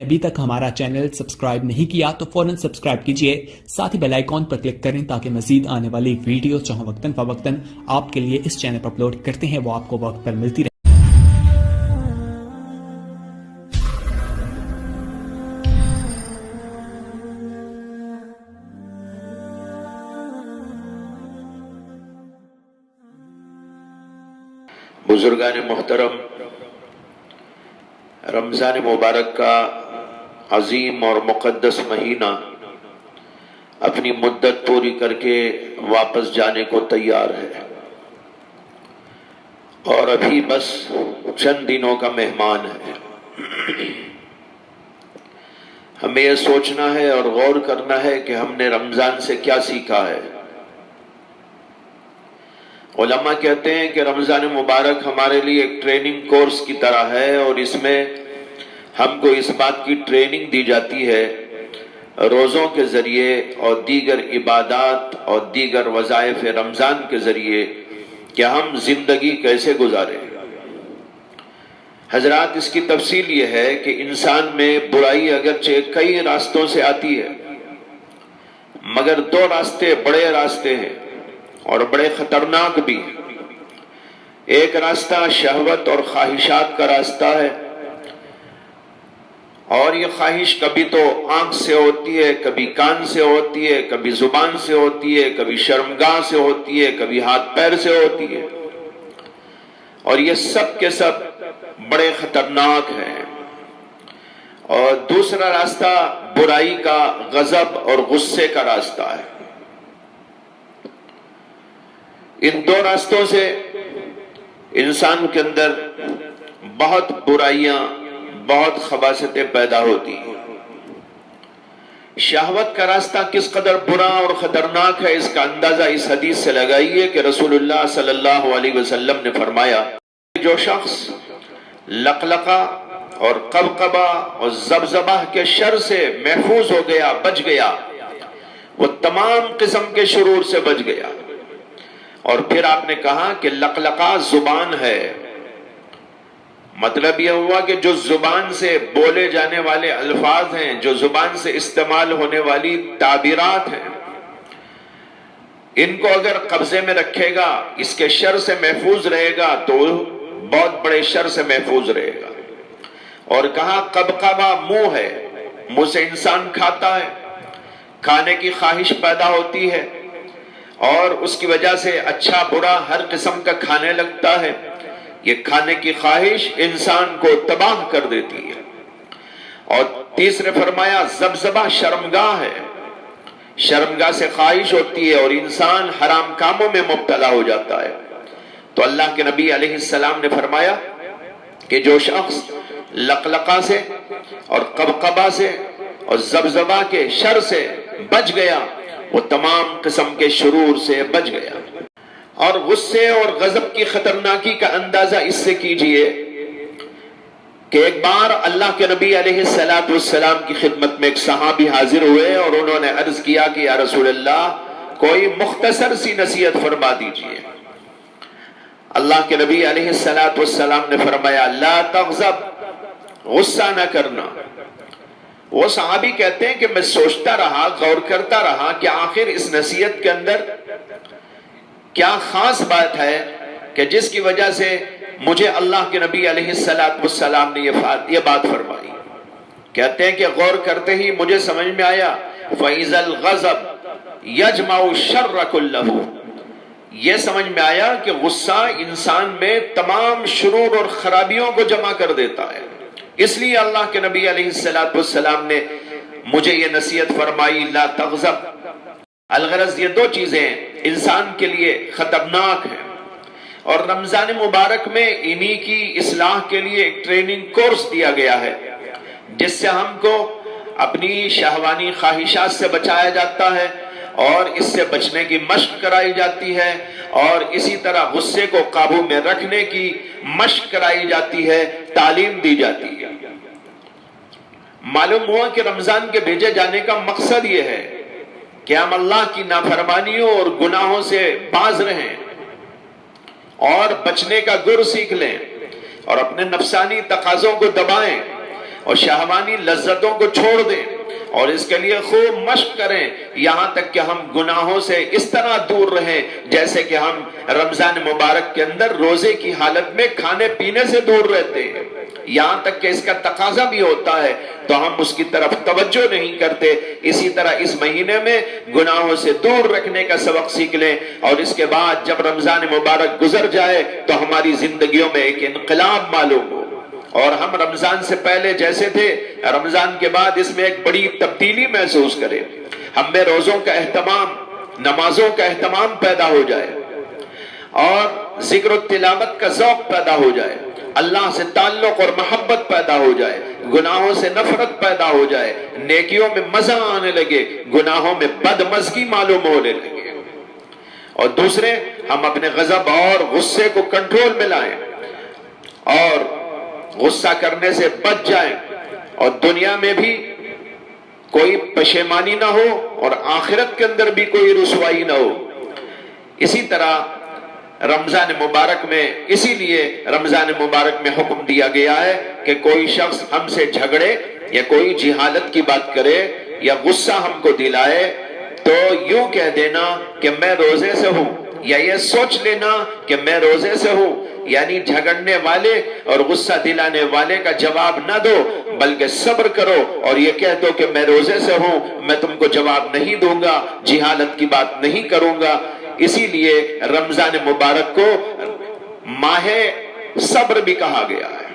अभी तक हमारा चैनल सब्सक्राइब नहीं किया तो फौरन सब्सक्राइब कीजिए, साथ ही बेल आइकॉन पर क्लिक करें ताकि मजीद आने वाली वीडियो जो वक्तन फवक्तन आपके लिए इस चैनल पर अपलोड करते हैं वो आपको वक्त पर मिलती रहे। बुजुर्गान मोहतरम, रमज़ान मुबारक का अजीम और मुक़द्दस महीना अपनी मुद्दत पूरी करके वापस जाने को तैयार है और अभी बस चंद दिनों का मेहमान है। हमें यह सोचना है और गौर करना है कि हमने रमज़ान से क्या सीखा है। उलमा कहते हैं कि रमज़ान मुबारक हमारे लिए एक ट्रेनिंग कोर्स की तरह है और इसमें हमको इस बात की ट्रेनिंग दी जाती है रोज़ों के ज़रिए और दीगर इबादात और दीगर वज़ाइफ रमज़ान के ज़रिए कि हम ज़िंदगी कैसे गुजारें। हजरात, इसकी तफसील ये है कि इंसान में बुराई अगरचे कई रास्तों से आती है, मगर दो रास्ते बड़े रास्ते हैं और बड़े खतरनाक भी हैं। एक रास्ता शहवत और ख्वाहिशात का रास्ता है और ये ख्वाहिश कभी तो आंख से होती है, कभी कान से होती है, कभी जुबान से होती है, कभी शर्मगाह से होती है, कभी हाथ पैर से होती है और ये सब के सब बड़े खतरनाक हैं। और दूसरा रास्ता बुराई का, गजब और गुस्से का रास्ता है। इन दो रास्तों से इंसान के अंदर बहुत बुराइयां, बहुत खबासतें पैदा होती हैं। शहवत का रास्ता किस कदर बुरा और खतरनाक है इसका अंदाजा इस हदीस से लगाइए कि रसूलुल्लाह सल्लल्लाहु अलैहि वसल्लम ने फरमाया, जो शख्स लकलका और कबकबा और ज़बज़बा के शर से महफूज हो गया, बच गया, वो तमाम किस्म के शुरूर से बच गया। और फिर आपने कहा कि लकलका जुबान है, मतलब यह हुआ कि जो जुबान से बोले जाने वाले अल्फाज हैं, जो जुबान से इस्तेमाल होने वाली ताबीरात हैं, इनको अगर कब्जे में रखेगा, इसके शर से महफूज रहेगा तो बहुत बड़े शर से महफूज रहेगा। और कहा कबकबा मुंह है, मुंह से इंसान खाता है, खाने की ख्वाहिश पैदा होती है और उसकी वजह से अच्छा बुरा हर किस्म का खाने लगता है। ये खाने की ख्वाहिश इंसान को तबाह कर देती है। और तीसरे फरमाया ज़बज़बा शर्मगाह है, शर्मगाह से ख्वाहिश होती है और इंसान हराम कामों में मुब्तला हो जाता है। तो अल्लाह के नबी अलैहिस्सलाम ने फरमाया कि जो शख्स लकलका से और कबकबा से और ज़बज़बा के शर से बच गया, वो तमाम किस्म के शुरूर से बच गया। और गुस्से और गजब की खतरनाकी का अंदाजा इससे कीजिए कि एक बार अल्लाह के नबी अलैहिस्सलातु वस्सलाम की खिदमत में एक सहाबी हाजिर हुए और उन्होंने अर्ज किया कि या रसूल अल्लाह, कोई मुख्तसर सी नसीहत फरमा दीजिए। अल्लाह के नबी अलैहिस्सलातु वस्सलाम ने फरमाया, ला तग़ज़ब, गुस्सा न करना। वो सहाबी कहते हैं कि मैं सोचता रहा, गौर करता रहा कि आखिर इस नसीहत के अंदर क्या खास बात है कि जिसकी वजह से मुझे अल्लाह के नबी अलैहिस्सलातु वस्सलाम ने ये बात फरमाई। कहते हैं कि गौर करते ही मुझे समझ में आया, फ़इज़ल ग़ज़ब यजमउ शर्र कुल्लहु, ये समझ में आया कि गुस्सा इंसान में तमाम शुरूर और खराबियों को जमा कर देता है। इसलिए अल्लाह के नबी अलैहिस्सलातु वस्सलाम ने मुझे ये नसीहत फरमाई, ला तग़ज़ब। अलगरज ये दो चीजें इंसान के लिए खतरनाक हैं और रमजान मुबारक में इन्हीं की इस्लाह के लिए एक ट्रेनिंग कोर्स दिया गया है, जिससे हमको अपनी शहवानी ख्वाहिशात से बचाया जाता है और इससे बचने की मश्क कराई जाती है और इसी तरह गुस्से को काबू में रखने की मश्क कराई जाती है, तालीम दी जाती है। मालूम हुआ कि रमजान के भेजे जाने का मकसद यह है कि हम अल्लाह की नाफरमानियों और गुनाहों से बाज रहें और बचने का गुर सीख लें और अपने नफसानी तकाजों को दबाएं اور شہوانی لذتوں کو چھوڑ دیں اور اس کے لیے خوب مشق کریں یہاں تک کہ ہم گناہوں سے اس طرح دور رہیں جیسے کہ ہم رمضان مبارک کے اندر روزے کی حالت میں کھانے پینے سے دور رہتے ہیں، یہاں تک کہ اس کا تقاضا بھی ہوتا ہے تو ہم اس کی طرف توجہ نہیں کرتے۔ اسی طرح اس مہینے میں گناہوں سے دور رکھنے کا سبق سیکھ لیں، اور اس کے بعد جب رمضان مبارک گزر جائے تو ہماری زندگیوں میں ایک انقلاب معلوم ہو، اور ہم رمضان سے پہلے جیسے تھے رمضان کے بعد اس میں ایک بڑی تبدیلی محسوس کریں، ہم میں روزوں کا اہتمام، نمازوں کا اہتمام پیدا ہو جائے، اور ذکر و تلاوت کا ذوق پیدا ہو جائے، اللہ سے تعلق اور محبت پیدا ہو جائے، گناہوں سے نفرت پیدا ہو جائے، نیکیوں میں مزہ آنے لگے، گناہوں میں بدمزگی معلوم ہونے لگے۔ اور دوسرے، ہم اپنے غضب اور غصے کو کنٹرول میں لائیں اور غصہ کرنے سے بچ جائیں، اور دنیا میں بھی کوئی پشیمانی نہ ہو اور آخرت کے اندر بھی کوئی رسوائی نہ ہو۔ اسی طرح رمضان مبارک میں، اسی لیے رمضان مبارک میں حکم دیا گیا ہے کہ کوئی شخص ہم سے جھگڑے یا کوئی جہالت کی بات کرے یا غصہ ہم کو دلائے تو یوں کہہ دینا کہ میں روزے سے ہوں، یا یہ سوچ لینا کہ میں روزے سے ہوں، یعنی جھگڑنے والے اور غصہ دلانے والے کا جواب نہ دو بلکہ صبر کرو اور یہ کہہ دو کہ میں روزے سے ہوں، میں تم کو جواب نہیں دوں گا، جہالت کی بات نہیں کروں گا۔ اسی لیے رمضان مبارک کو ماہ صبر بھی کہا گیا ہے۔